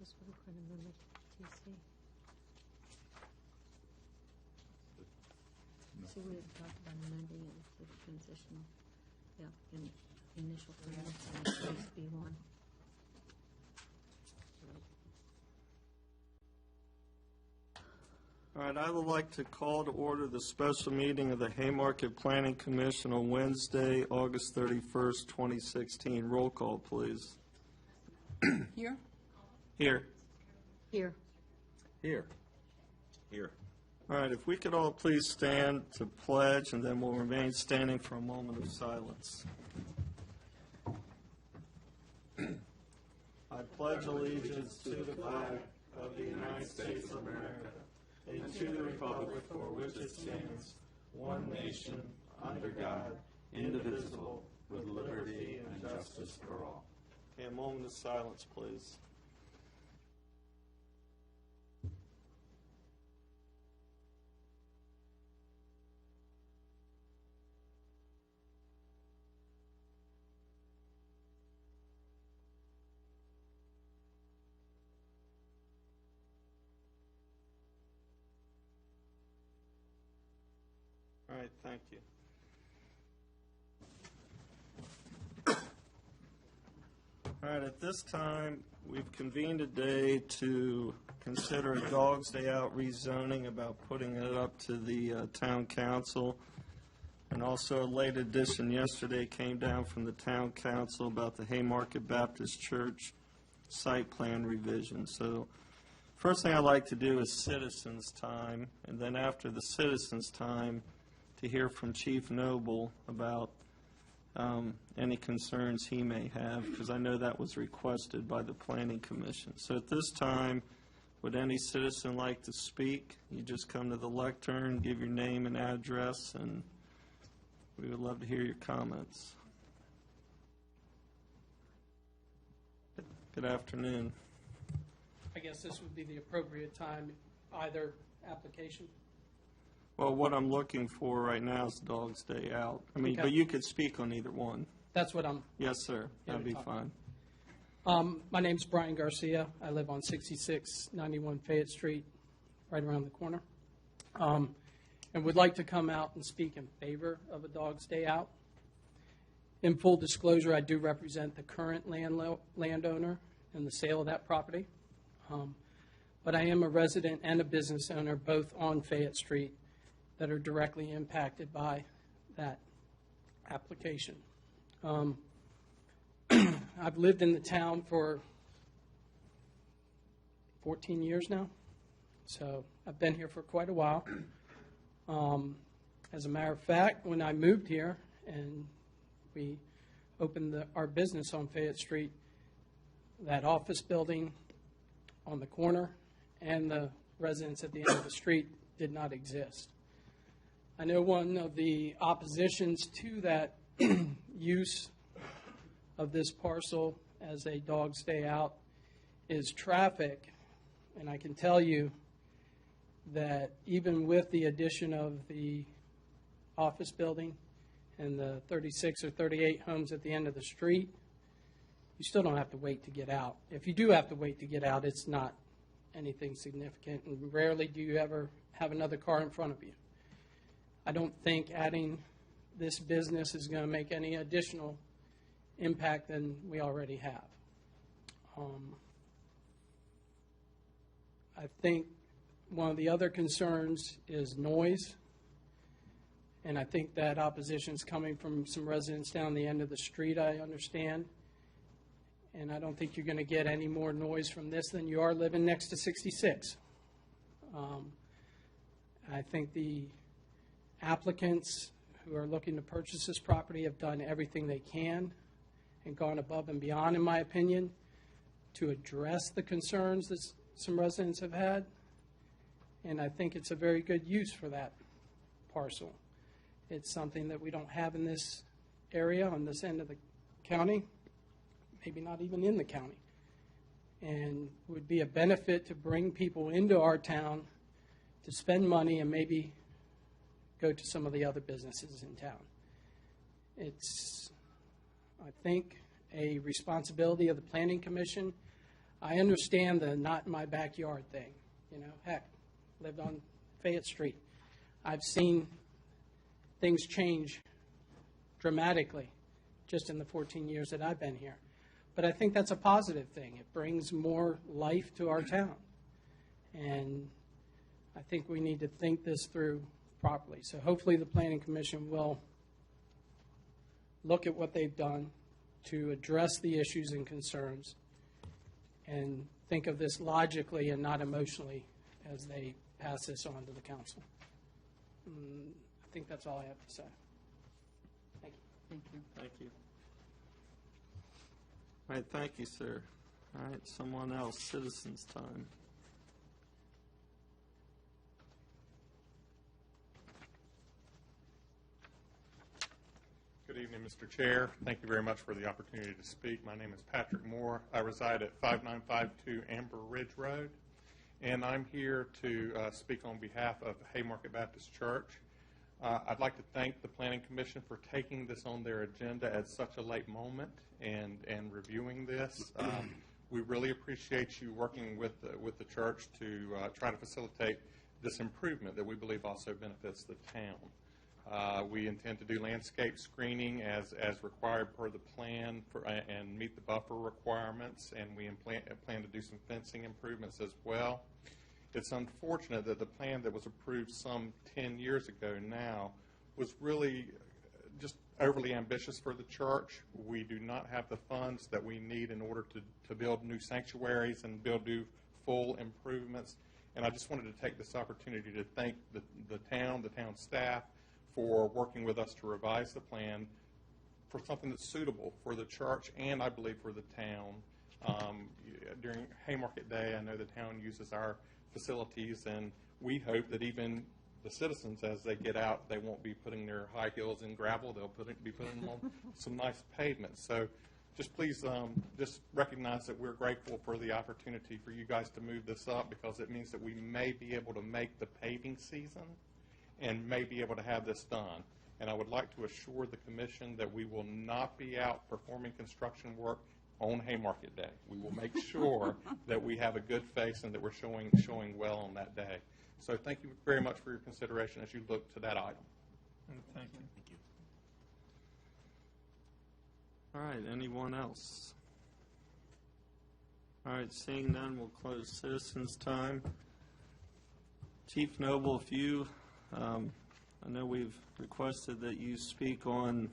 This would have been amended TC. So we had talked about amending it with the transitional, in initial permits and phase B1. All right, I would like to call to order the special meeting of the Haymarket Planning Commission on Wednesday, August 31st, 2016. Roll call, please. Here? Here. Here. Here. Here. All right, if we could all please stand to pledge, and then we'll remain standing for a moment of silence. I pledge allegiance to the flag of the United States of America and to the republic for which it stands, one nation, under God, indivisible, with liberty and justice for all. Okay, a moment of silence, please. All right, thank you. All right, at this time, we've convened a day to consider a Dog's Day Out rezoning, about putting it up to the town council. And also a late addition yesterday came down from the town council about the Haymarket Baptist Church site plan revision. So first thing I'd like to do is citizens' time, and then after the citizens' time, to hear from Chief Noble about any concerns he may have, because I know that was requested by the Planning Commission. So at this time, would any citizen like to speak? You just come to the lectern, give your name and address, and we would love to hear your comments. Good afternoon. I guess this would be the appropriate time, either application. Well, what I'm looking for right now is Dog's Day Out. I mean, Okay. but you could speak on either one. That's what I'm. Yes, sir. That'd be talk. fine. My name's Brian Garcia. I live on 6691 Fayette Street, right around the corner. And would like to come out and speak in favor of a Dog's Day Out. In full disclosure, I do represent the current landowner in the sale of that property. But I am a resident and a business owner, both on Fayette Street, that are directly impacted by that application. I've lived in the town for 14 years now, so I've been here for quite a while. As a matter of fact, when I moved here and we opened our business on Fayette Street, that office building on the corner and the residence at the end of the street did not exist. I know one of the oppositions to that use of this parcel as a Dog's Day Out is traffic, and I can tell you that even with the addition of the office building and the 36 or 38 homes at the end of the street, you still don't have to wait to get out. If you do have to wait to get out, it's not anything significant, and rarely do you ever have another car in front of you. I don't think adding this business is going to make any additional impact than we already have. I think one of the other concerns is noise, and I think that opposition is coming from some residents down the end of the street, I understand. And I don't think you're going to get any more noise from this than you are living next to 66. I think the applicants who are looking to purchase this property have done everything they can and gone above and beyond, in my opinion, to address the concerns that some residents have had. And I think it's a very good use for that parcel. It's something that we don't have in this area on this end of the county, maybe not even in the county, and would be a benefit to bring people into our town to spend money and maybe go to some of the other businesses in town. It's, I think, a responsibility of the Planning Commission. I understand the not in my backyard thing. You know, heck, lived on Fayette Street. I've seen things change dramatically just in the 14 years that I've been here. But I think that's a positive thing. It brings more life to our town. And I think we need to think this through properly. So hopefully the Planning Commission will look at what they've done to address the issues and concerns and think of this logically and not emotionally as they pass this on to the council. I think that's all I have to say. Thank you. Thank you. Thank you. All right, thank you, sir. All right, someone else, citizens' time. Good evening, Mr. Chair. Thank you very much for the opportunity to speak. My name is Patrick Moore. I reside at 5952 Amber Ridge Road, and I'm here to speak on behalf of Haymarket Baptist Church. I'd like to thank the Planning Commission for taking this on their agenda at such a late moment and reviewing this. We really appreciate you working with the church to try to facilitate this improvement that we believe also benefits the town. We intend to do landscape screening as required per the plan and meet the buffer requirements, and we plan to do some fencing improvements as well. It's unfortunate that the plan that was approved some 10 years ago now was really just overly ambitious for the church. We do not have the funds that we need in order to build new sanctuaries and build new full improvements. And I just wanted to take this opportunity to thank the town staff, for working with us to revise the plan for something that's suitable for the church and I believe for the town. During Haymarket Day, I know the town uses our facilities, and we hope that even the citizens, as they get out, they won't be putting their high heels in gravel. They'll be putting them on some nice pavement. So just please just recognize that we're grateful for the opportunity for you guys to move this up, because it means that we may be able to make the paving season and may be able to have this done. And I would like to assure the commission that we will not be out performing construction work on Haymarket Day. We will make sure that we have a good face and that we're showing well on that day. So thank you very much for your consideration as you look to that item. Thank you. All right, anyone else? All right, seeing none, we'll close citizens' time. Chief Noble, if you I know we've requested that you speak on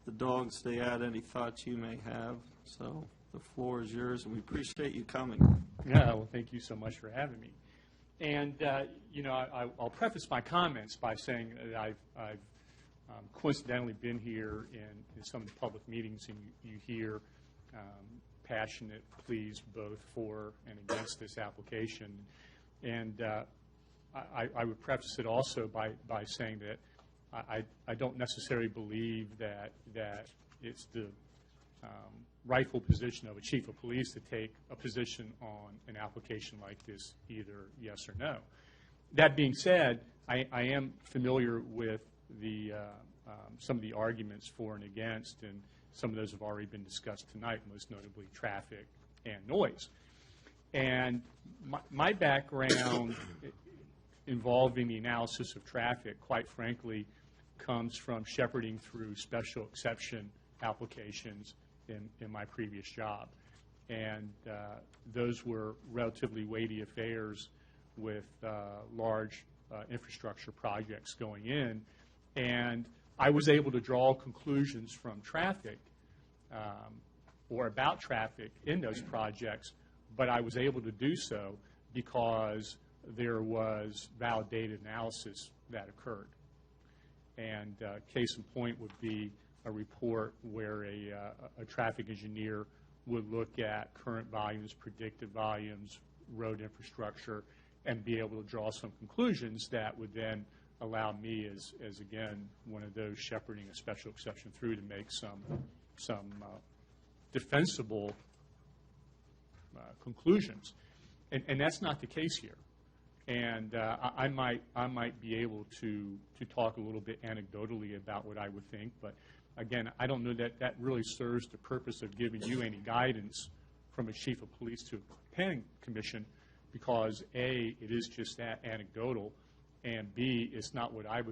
the Dogs Day Out, any thoughts you may have. So the floor is yours, and we appreciate you coming. Yeah, well, thank you so much for having me. And, I'll preface my comments by saying that I've coincidentally been here in some of the public meetings, and you hear passionate pleas both for and against this application. And I would preface it also by saying that I don't necessarily believe that it's the rightful position of a chief of police to take a position on an application like this, either yes or no. That being said, I am familiar with some of the arguments for and against, and some of those have already been discussed tonight, most notably traffic and noise. And my background involving the analysis of traffic, quite frankly, comes from shepherding through special exception applications in my previous job. And those were relatively weighty affairs with large infrastructure projects going in. And I was able to draw conclusions from traffic or about traffic in those projects, but I was able to do so because there was validated analysis that occurred. And case in point would be a report where a traffic engineer would look at current volumes, predicted volumes, road infrastructure, and be able to draw some conclusions that would then allow me as again, one of those shepherding a special exception through to make some defensible conclusions. And that's not the case here. And I might be able to talk a little bit anecdotally about what I would think, but again, I don't know that really serves the purpose of giving you any guidance from a chief of police to a planning commission because, A, it is just that anecdotal, and B, it's not what I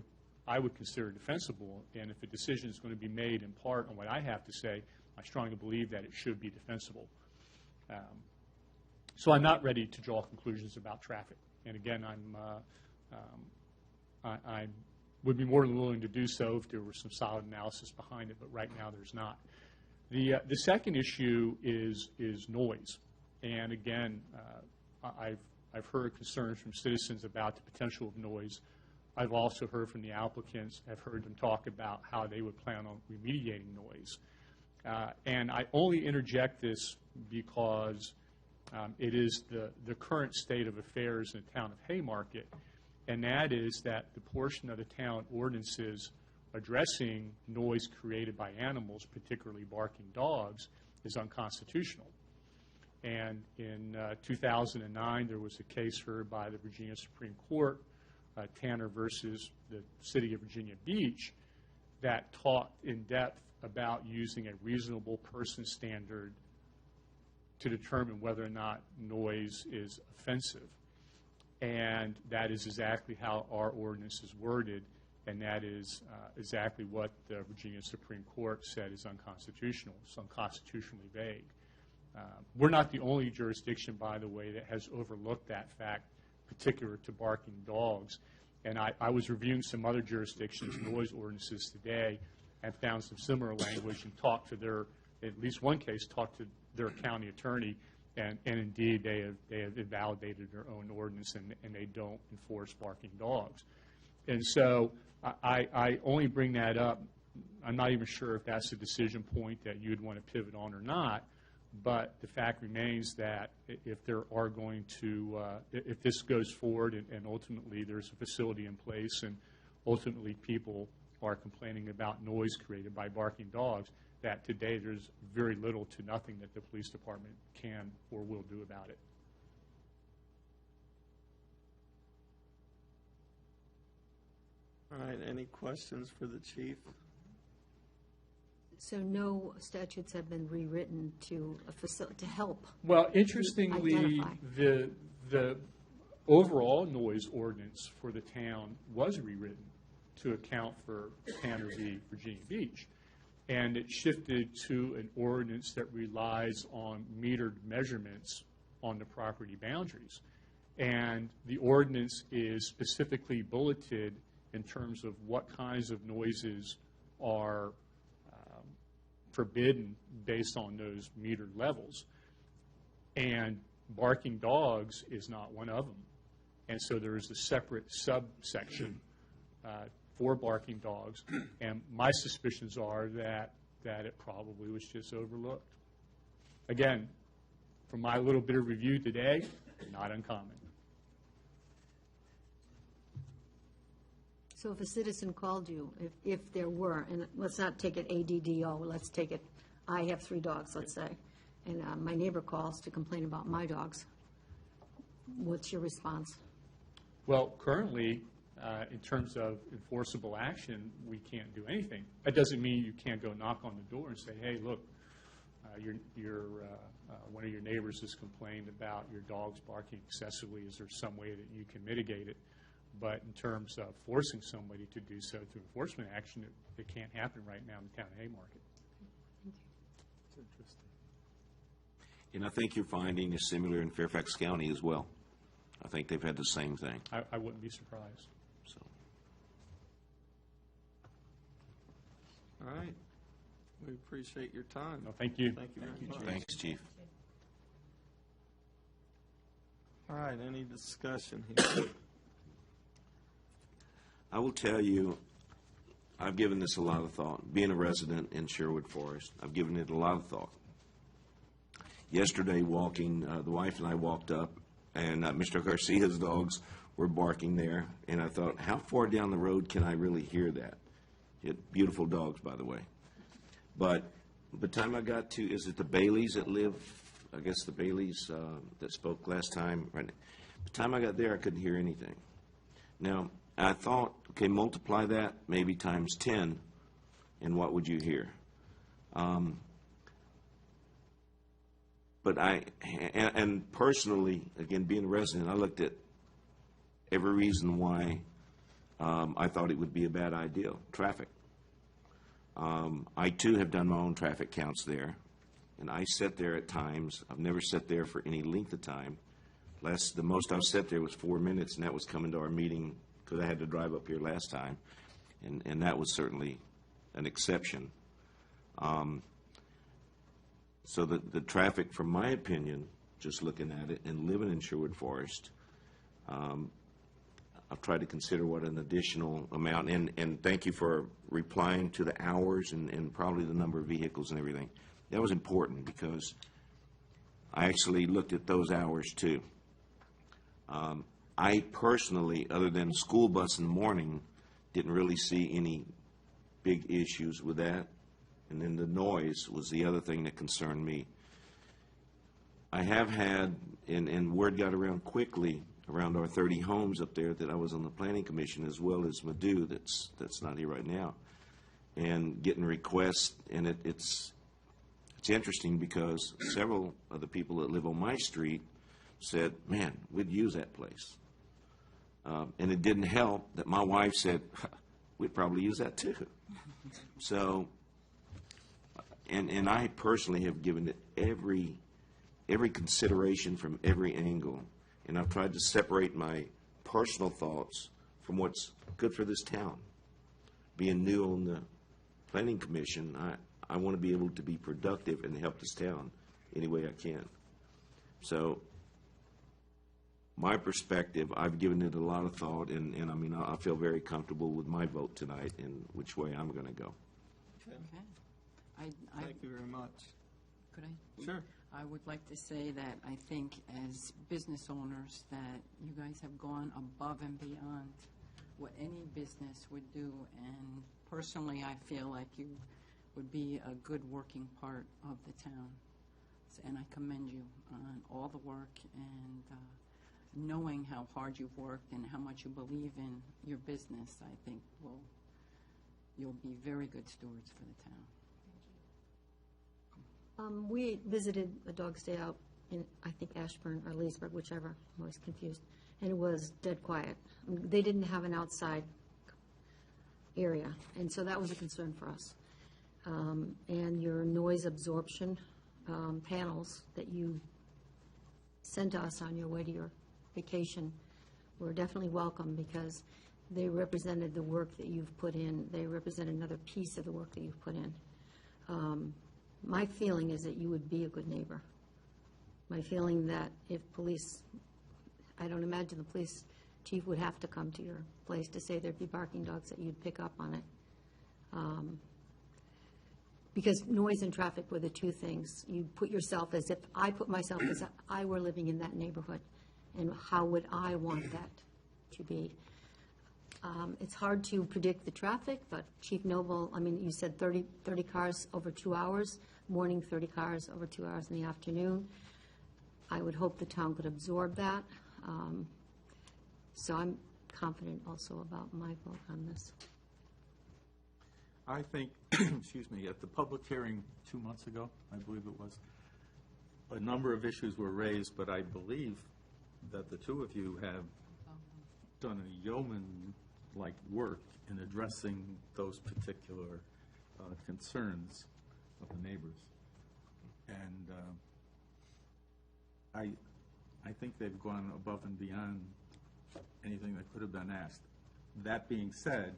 would consider defensible. And if a decision is going to be made in part on what I have to say, I strongly believe that it should be defensible. So I'm not ready to draw conclusions about traffic. And again, I would be more than willing to do so if there were some solid analysis behind it, but right now there's not. The second issue is noise. And again, I've heard concerns from citizens about the potential of noise. I've also heard from the applicants, I've heard them talk about how they would plan on remediating noise. And I only interject this because it is the current state of affairs in the town of Haymarket, and that is that the portion of the town ordinances addressing noise created by animals, particularly barking dogs, is unconstitutional. And in 2009, there was a case heard by the Virginia Supreme Court, Tanner versus the City of Virginia Beach, that talked in depth about using a reasonable person standard to determine whether or not noise is offensive. And that is exactly how our ordinance is worded, and that is exactly what the Virginia Supreme Court said is unconstitutional. It's unconstitutionally vague. We're not the only jurisdiction, by the way, that has overlooked that fact, particular to barking dogs. And I was reviewing some other jurisdictions' noise ordinances today and found some similar language and talked to their, at least one case, talked to their county attorney, and indeed they have invalidated their own ordinance and they don't enforce barking dogs. And so I only bring that up. I'm not even sure if that's a decision point that you'd want to pivot on or not, but the fact remains that if there are going to, if this goes forward and ultimately there's a facility in place and ultimately people are complaining about noise created by barking dogs, that today there's very little to nothing that the police department can or will do about it. All right, any questions for the chief? So no statutes have been rewritten to help? Well, interestingly, Identify. the overall noise ordinance for the town was rewritten to account for Tanner v. Virginia Beach. And it shifted to an ordinance that relies on metered measurements on the property boundaries. And the ordinance is specifically bulleted in terms of what kinds of noises are forbidden based on those metered levels. And barking dogs is not one of them. And so there is a separate subsection for barking dogs, and my suspicions are that it probably was just overlooked. Again, from my little bit of review today, not uncommon. So if a citizen called you, if there were, and let's not take it ADDO, let's take it, I have 3 dogs, let's say, and my neighbor calls to complain about my dogs, what's your response? Well, currently, in terms of enforceable action, we can't do anything. That doesn't mean you can't go knock on the door and say, hey, look, one of your neighbors has complained about your dogs barking excessively. Is there some way that you can mitigate it? But in terms of forcing somebody to do so through enforcement action, it can't happen right now in the town of Haymarket. That's interesting. And I think your finding is similar in Fairfax County as well. I think they've had the same thing. I wouldn't be surprised. So. All right. We appreciate your time. No, thank you. Thank you very much. Thanks, Chief. All right, any discussion here? I will tell you, I've given this a lot of thought. Being a resident in Sherwood Forest, I've given it a lot of thought. Yesterday, walking, the wife and I walked up, and Mr. Garcia's dogs were barking there, and I thought, how far down the road can I really hear that? He had beautiful dogs, by the way. But by the time I got to, is it the Baileys that live, I guess the Baileys that spoke last time? Right. By the time I got there, I couldn't hear anything. Now, I thought, okay, multiply that maybe times 10, and what would you hear? But and personally, again, being a resident, I looked at every reason why I thought it would be a bad idea. Traffic. I, too, have done my own traffic counts there, and I sit there at times. I've never sat there for any length of time. The most I've sat there was 4 minutes, and that was coming to our meeting because I had to drive up here last time, and that was certainly an exception. So the traffic, from my opinion, just looking at it and living in Sherwood Forest, I've tried to consider what an additional amount, and thank you for replying to the hours and probably the number of vehicles and everything. That was important because I actually looked at those hours too. I personally, other than school bus in the morning, didn't really see any big issues with that. And then the noise was the other thing that concerned me. I have had, and word got around quickly around our 30 homes up there, that I was on the Planning Commission, as well as Madhu, that's not here right now, and getting requests. And it's interesting because several of the people that live on my street said, man, we'd use that place. And it didn't help that my wife said, we'd probably use that too. So, and I personally have given it every consideration from every angle. And I've tried to separate my personal thoughts from what's good for this town. Being new on the Planning Commission, I want to be able to be productive and help this town any way I can. So, my perspective, I've given it a lot of thought, and I mean, I feel very comfortable with my vote tonight and which way I'm going to go. Okay. Okay. Thank you very much. Could I? Sure. I would like to say that I think as business owners that you guys have gone above and beyond what any business would do, and personally I feel like you would be a good working part of the town. And I commend you on all the work and knowing how hard you've worked and how much you believe in your business. I think you'll be very good stewards for the town. We visited a dog's day out in, I think, Ashburn or Leesburg, whichever. I'm always confused. And it was dead quiet. They didn't have an outside area, and so that was a concern for us. And your noise absorption panels that you sent us on your way to your vacation were definitely welcome because they represented the work that you've put in. They represent another piece of the work that you've put in. My feeling is that you would be a good neighbor. My feeling that if police, I don't imagine the police chief would have to come to your place to say there'd be barking dogs, that you'd pick up on it. Because noise and traffic were the two things. You put yourself as if I put myself as if I were living in that neighborhood, and how would I want that to be? It's hard to predict the traffic, but Chief Noble, I mean, you said 30 cars over 2 hours, morning 30 cars over 2 hours in the afternoon. I would hope the town could absorb that. So I'm confident also about my vote on this. I think, excuse me, at the public hearing 2 months ago, I believe it was, a number of issues were raised, but I believe that the two of you have done a yeoman-like work in addressing those particular concerns of the neighbors. And I think they've gone above and beyond anything that could have been asked. That being said,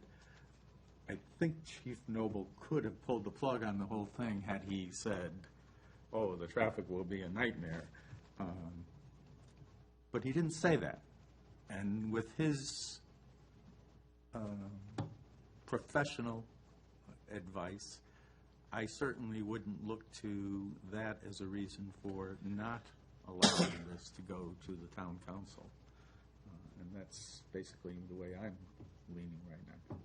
I think Chief Noble could have pulled the plug on the whole thing had he said, oh, the traffic will be a nightmare. But he didn't say that. And with his professional advice, I certainly wouldn't look to that as a reason for not allowing this to go to the town council. And that's basically the way I'm leaning right now.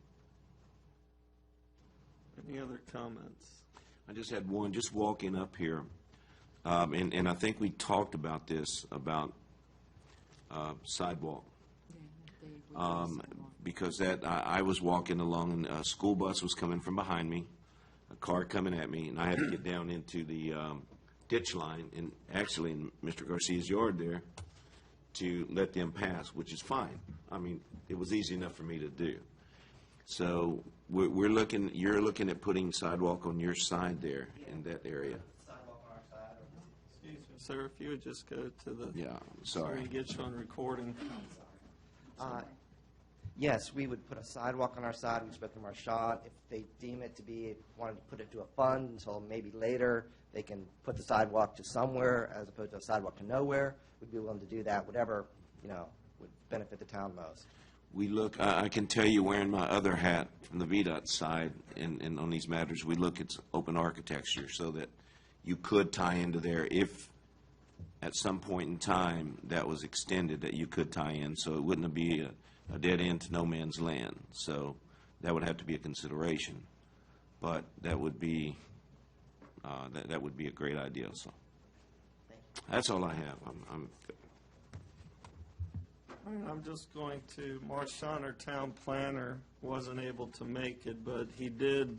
Any other comments? I just had one, just walking up here, and I think we talked about this, about sidewalk. Because I was walking along, and a school bus was coming from behind me, a car coming at me, and I had to get down into the ditch line, and actually in Mr. Garcia's yard there, to let them pass, which is fine. I mean, it was easy enough for me to do. So you're looking at putting sidewalk on your side there in that area. Excuse me, sir, if you would just go to the. Yeah, I'm So sorry. we get you on recording. Yes, we would put a sidewalk on our side, we split them our shot. If they deem it to be, wanted to put it to a fund until maybe later, they can put the sidewalk to somewhere as opposed to a sidewalk to nowhere. We'd be willing to do that, whatever, would benefit the town most. We look, I can tell you wearing my other hat from the VDOT side and on these matters, we look at open architecture so that you could tie into there if at some point in time that was extended, that you could tie in, so it wouldn't be a dead end to no man's land. So that would have to be a consideration. But that would be, that would be a great idea, so. That's all I have. I'm just going to, Marchand, our town planner, wasn't able to make it, but he did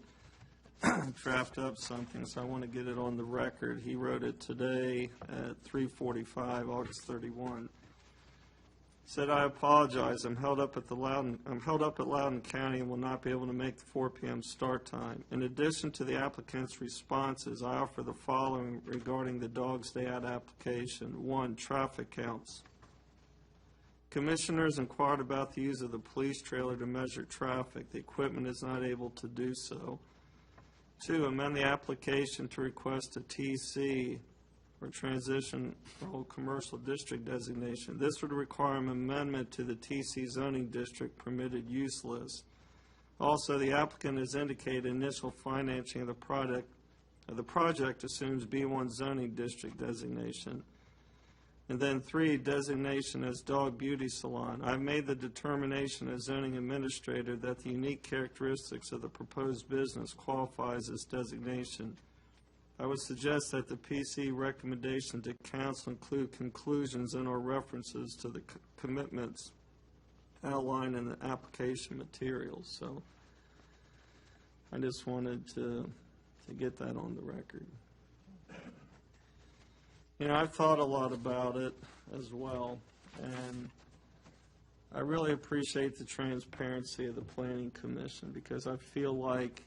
draft up something, so I want to get it on the record. He wrote it today at 3:45, August 31. Said, "I apologize. I'm held up at Loudoun County and will not be able to make the 4 p.m. start time. In addition to the applicant's responses, I offer the following regarding the Dogs Day Out application. 1, traffic counts. Commissioners inquired about the use of the police trailer to measure traffic. The equipment is not able to do so. 2, amend the application to request a TC or transition or commercial district designation. This would require an amendment to the TC zoning district permitted use list. Also, the applicant has indicated initial financing of the project assumes B1 zoning district designation. And then 3, designation as dog beauty salon. I've made the determination as zoning administrator that the unique characteristics of the proposed business qualifies as designation. I would suggest that the PC recommendation to council include conclusions and or references to the commitments outlined in the application materials." So I just wanted to get that on the record. I've thought a lot about it as well, and I really appreciate the transparency of the Planning Commission because I feel like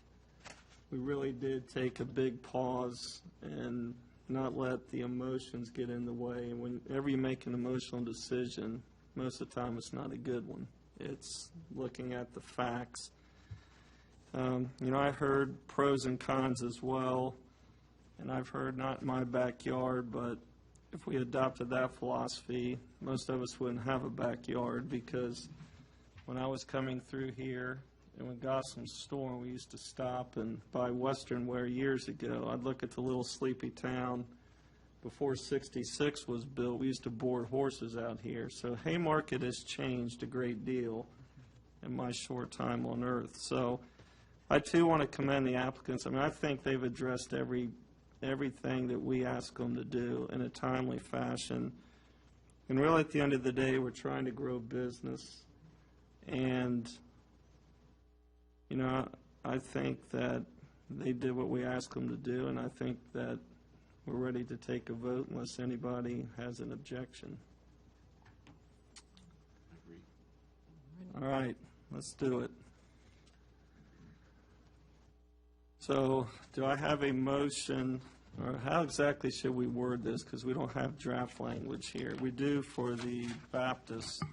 we really did take a big pause and not let the emotions get in the way. And whenever you make an emotional decision, most of the time it's not a good one. It's looking at the facts. I heard pros and cons as well, and I've heard not in my backyard, but if we adopted that philosophy, most of us wouldn't have a backyard because when I was coming through here, and when Gossam's store, we used to stop and buy Western wear years ago. I'd look at the little sleepy town. Before 66 was built, we used to board horses out here. So Haymarket has changed a great deal in my short time on earth. So I, too, want to commend the applicants. I think they've addressed everything that we ask them to do in a timely fashion. And really, at the end of the day, we're trying to grow business. And I think that they did what we asked them to do, and I think that we're ready to take a vote unless anybody has an objection. All right, let's do it. So, do I have a motion, or how exactly should we word this, because we don't have draft language here. We do for the Baptist,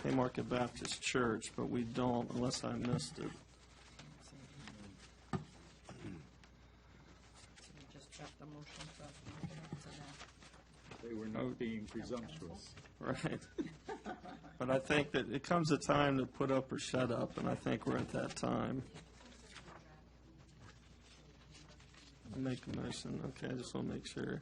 Haymarket Baptist Church, but we don't unless I missed it. They were not being presumptuous. Right. But I think that it comes a time to put up or shut up, and I think we're at that time. I'll make a motion. Okay, I just want to make sure.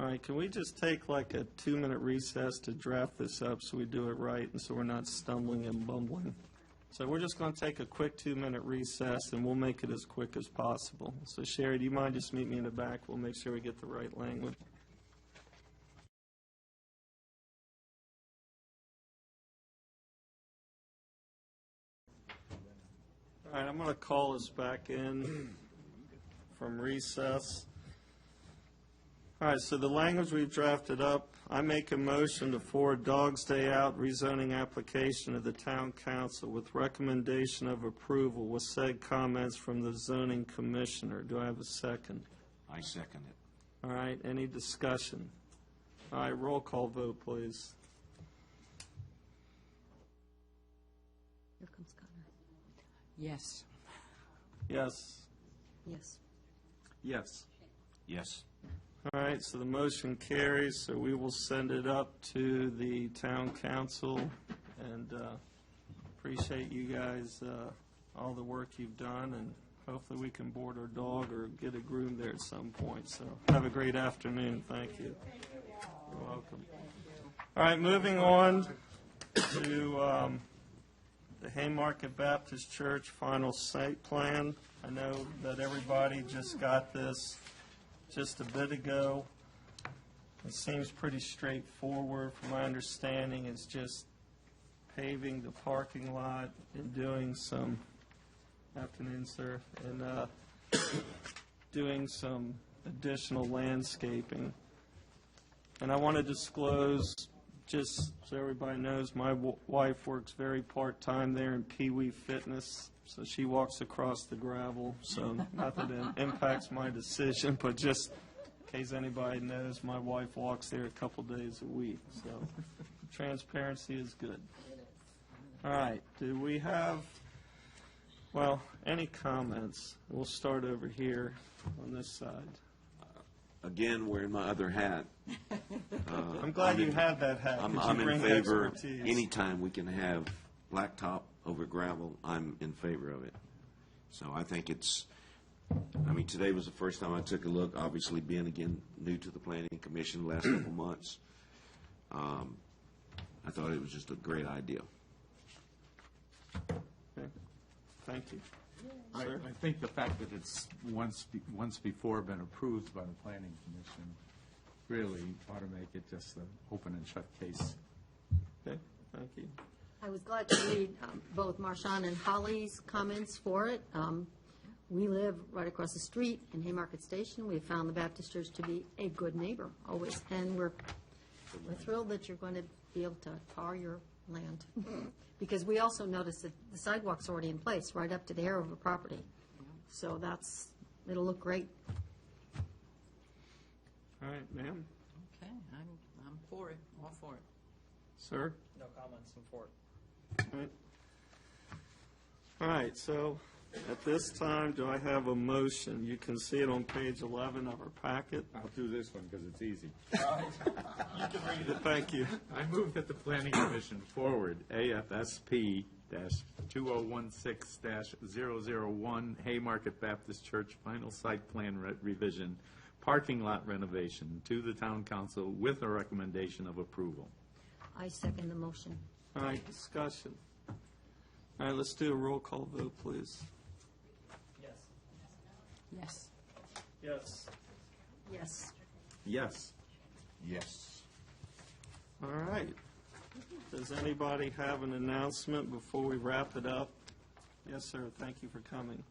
All right, can we just take like a 2-minute recess to draft this up so we do it right and so we're not stumbling and bumbling? So we're just going to take a quick 2-minute recess, and we'll make it as quick as possible. So Sherry, do you mind just meet me in the back? We'll make sure we get the right language. All right, I'm going to call us back in from recess. All right, so the language we've drafted up, I make a motion to forward Dogs Day Out rezoning application to the town council with recommendation of approval with said comments from the zoning commissioner. Do I have a second? I second it. All right, any discussion? All right, roll call vote, please. Here comes Connor. Yes. Yes. Yes. Yes. Yes. All right, so the motion carries, so we will send it up to the town council, and appreciate you guys, all the work you've done, and hopefully we can board our dog or get a groom there at some point. So have a great afternoon. Thank you. You're welcome. All right, moving on to the Haymarket Baptist Church final site plan. I know that everybody just got this just a bit ago. It seems pretty straightforward. From my understanding, it's just paving the parking lot and doing some, afternoon, sir, and doing some additional landscaping. And I want to disclose, just so everybody knows, my wife works very part-time there in Pee Wee Fitness. So she walks across the gravel, so not that it impacts my decision, but just in case anybody knows, my wife walks there a couple days a week. So transparency is good. All right, do we have, well, any comments? We'll start over here on this side. Again, wearing my other hat. I'm glad you have that hat. 'Cause I'm you in bring favor, expertise. anytime we can have blacktop over gravel, I'm in favor of it. So I think it's, I mean, today was the first time I took a look, obviously being, again, new to the planning commission the last couple months. I thought it was just a great idea. Okay. Thank you. I think the fact that it's once before been approved by the planning commission really ought to make it just an open and shut case. Okay, thank you. I was glad to read both Marshawn and Holly's comments for it. We live right across the street in Haymarket Station. We have found the Baptist Church to be a good neighbor, always, and we're thrilled that you're going to be able to tar your land. Because we also noticed that the sidewalk's already in place, right up to the Hanover property. So it'll look great. All right, ma'am. Okay, I'm for it, all for it. Sir? No comments, I'm for it. All right, so at this time, do I have a motion? You can see it on page 11 of our packet. I'll do this one because it's easy. Thank you. I move that the planning commission forward AFSP-2016-001 Haymarket Baptist Church final site plan revision, parking lot renovation to the town council with a recommendation of approval. I second the motion. All right, discussion. All right, let's do a roll call vote, please. Yes. Yes. Yes. Yes. Yes. Yes. All right. Does anybody have an announcement before we wrap it up? Yes, sir. Thank you for coming.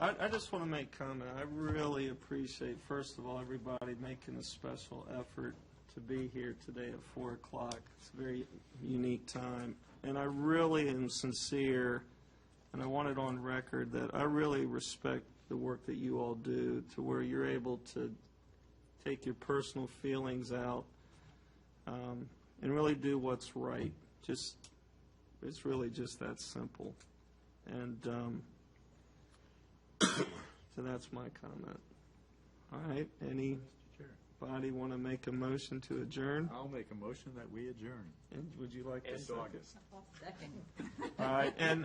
I just want to make comment. I really appreciate, first of all, everybody making a special effort to be here today at 4 o'clock. It's a very unique time. And I really am sincere, and I want it on record, that I really respect the work that you all do to where you're able to take your personal feelings out and really do what's right. It's really just that simple. And so that's my comment. All right, anybody want to make a motion to adjourn? I'll make a motion that we adjourn. And would you like to End second? August. Second. All right, and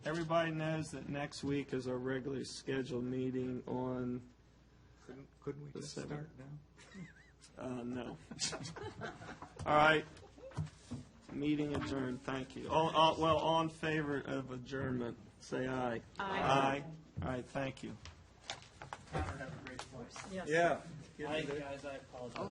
everybody knows that next week is our regularly scheduled meeting on, Couldn't we The just seventh. start now? no. All right, meeting adjourned, thank you. All in favor of adjournment, say aye. Aye. All right, thank you. Connor, have a great voice. Yeah. Guys, I apologize.